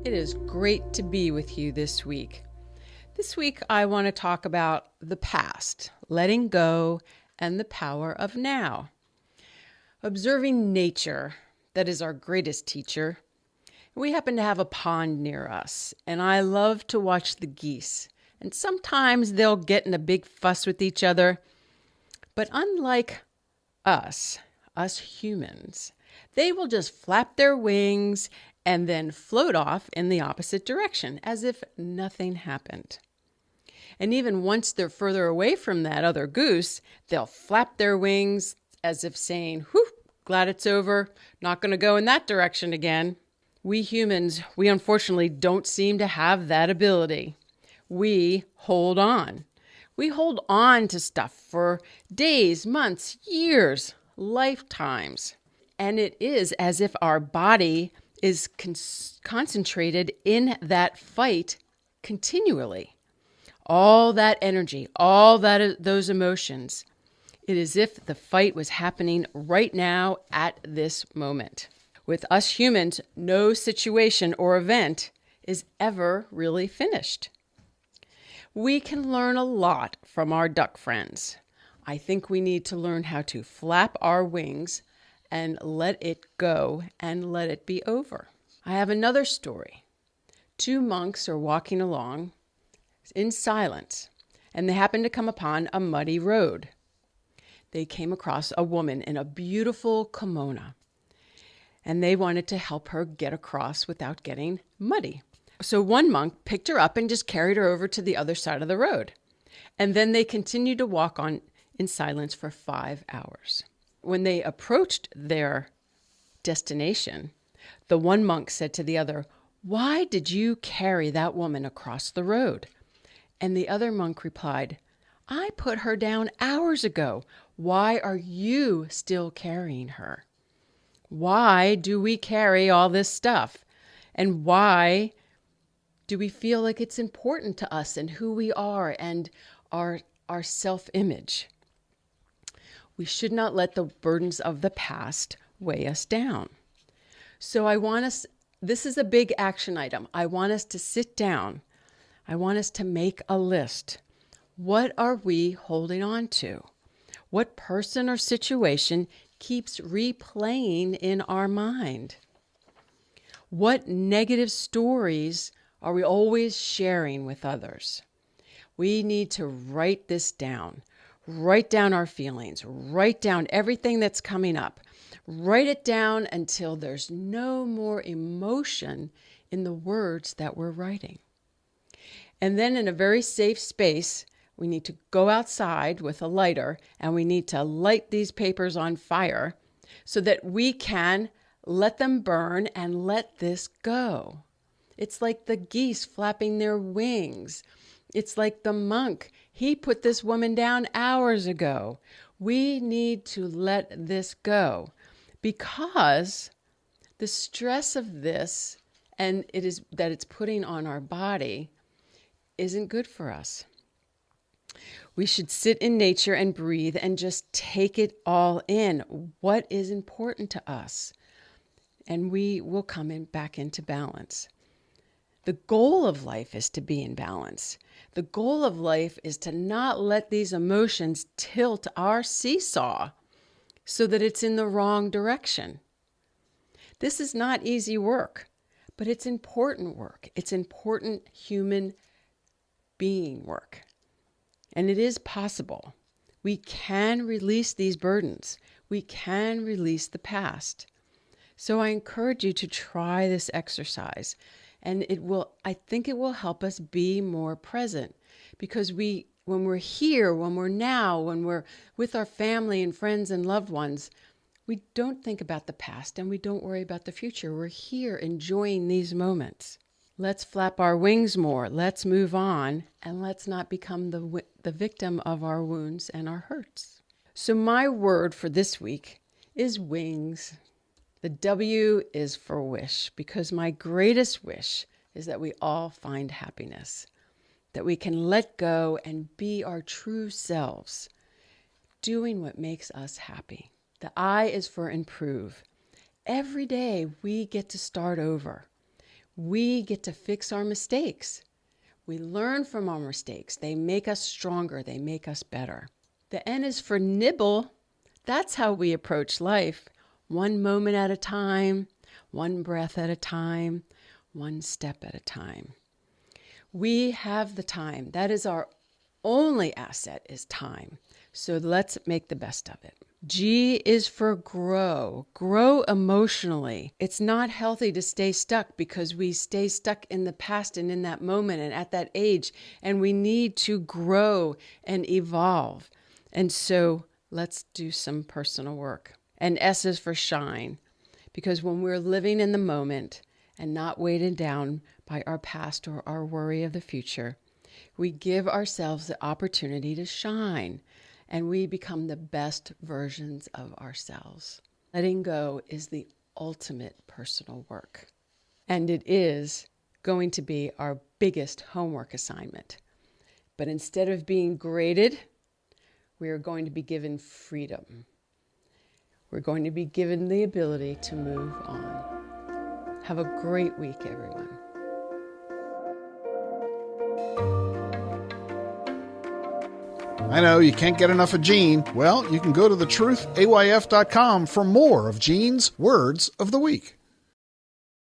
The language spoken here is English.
It is great to be with you this week. This week, I want to talk about the past, letting go, and the power of now. Observing nature, that is our greatest teacher. We happen to have a pond near us, and I love to watch the geese. And sometimes they'll get in a big fuss with each other. But unlike us humans, they will just flap their wings and then float off in the opposite direction as if nothing happened. And even once they're further away from that other goose, they'll flap their wings as if saying, whew, glad it's over, not going to go in that direction again. We humans, we unfortunately don't seem to have that ability. We hold on. We hold on to stuff for days, months, years, lifetimes. And it is as if our body is concentrated in that fight continually. All that energy, those emotions. It is as if the fight was happening right now at this moment. With us humans, no situation or event is ever really finished. We can learn a lot from our duck friends. I think we need to learn how to flap our wings and let it go and let it be over. I have another story. Two monks are walking along in silence, and they happened to come upon a muddy road. They came across a woman in a beautiful kimono, and they wanted to help her get across without getting muddy. So one monk picked her up and just carried her over to the other side of the road. And then they continued to walk on in silence for 5 hours. When they approached their destination, the one monk said to the other, "Why did you carry that woman across the road?" And the other monk replied, "I put her down hours ago. Why are you still carrying her? Why do we carry all this stuff? And why do we feel like it's important to us and who we are and our self-image? We should not let the burdens of the past weigh us down." So this is a big action item. I want us to sit down. I want us to make a list. What are we holding on to? What person or situation keeps replaying in our mind? What negative stories are we always sharing with others? We need to write this down. Write down our feelings. Write down everything that's coming up. Write it down until there's no more emotion in the words that we're writing. And then in a very safe space, we need to go outside with a lighter and we need to light these papers on fire so that we can let them burn and let this go. It's like the geese flapping their wings. It's like the monk. He put this woman down hours ago. We need to let this go because the stress of this and it is that it's putting on our body isn't good for us. We should sit in nature and breathe and just take it all in. What is important to us? And we will come back into balance. The goal of life is to be in balance. The goal of life is to not let these emotions tilt our seesaw so that it's in the wrong direction. This is not easy work, but it's important work. It's important human being work. And it is possible. We can release these burdens. We can release the past. So I encourage you to try this exercise. And I think it will help us be more present because when we're here, when we're now, when we're with our family and friends and loved ones, we don't think about the past and we don't worry about the future. We're here enjoying these moments. Let's flap our wings more. Let's move on and let's not become the victim of our wounds and our hurts. So my word for this week is wings. The W is for wish, because my greatest wish is that we all find happiness, that we can let go and be our true selves, doing what makes us happy. The I is for improve. Every day we get to start over. We get to fix our mistakes. We learn from our mistakes. They make us stronger. They make us better. The N is for nibble. That's how we approach life. One moment at a time, one breath at a time, one step at a time. We have the time. That is our only asset, is time. So let's make the best of it. G is for grow. Grow emotionally. It's not healthy to stay stuck because we stay stuck in the past and in that moment and at that age, and we need to grow and evolve. And so let's do some personal work. And S is for shine, because when we're living in the moment and not weighted down by our past or our worry of the future, we give ourselves the opportunity to shine, and we become the best versions of ourselves. Letting go is the ultimate personal work, and it is going to be our biggest homework assignment. But instead of being graded, we are going to be given freedom. We're going to be given the ability to move on. Have a great week, everyone. I know you can't get enough of Jean. Well, you can go to thetruthayf.com for more of Jean's Words of the Week.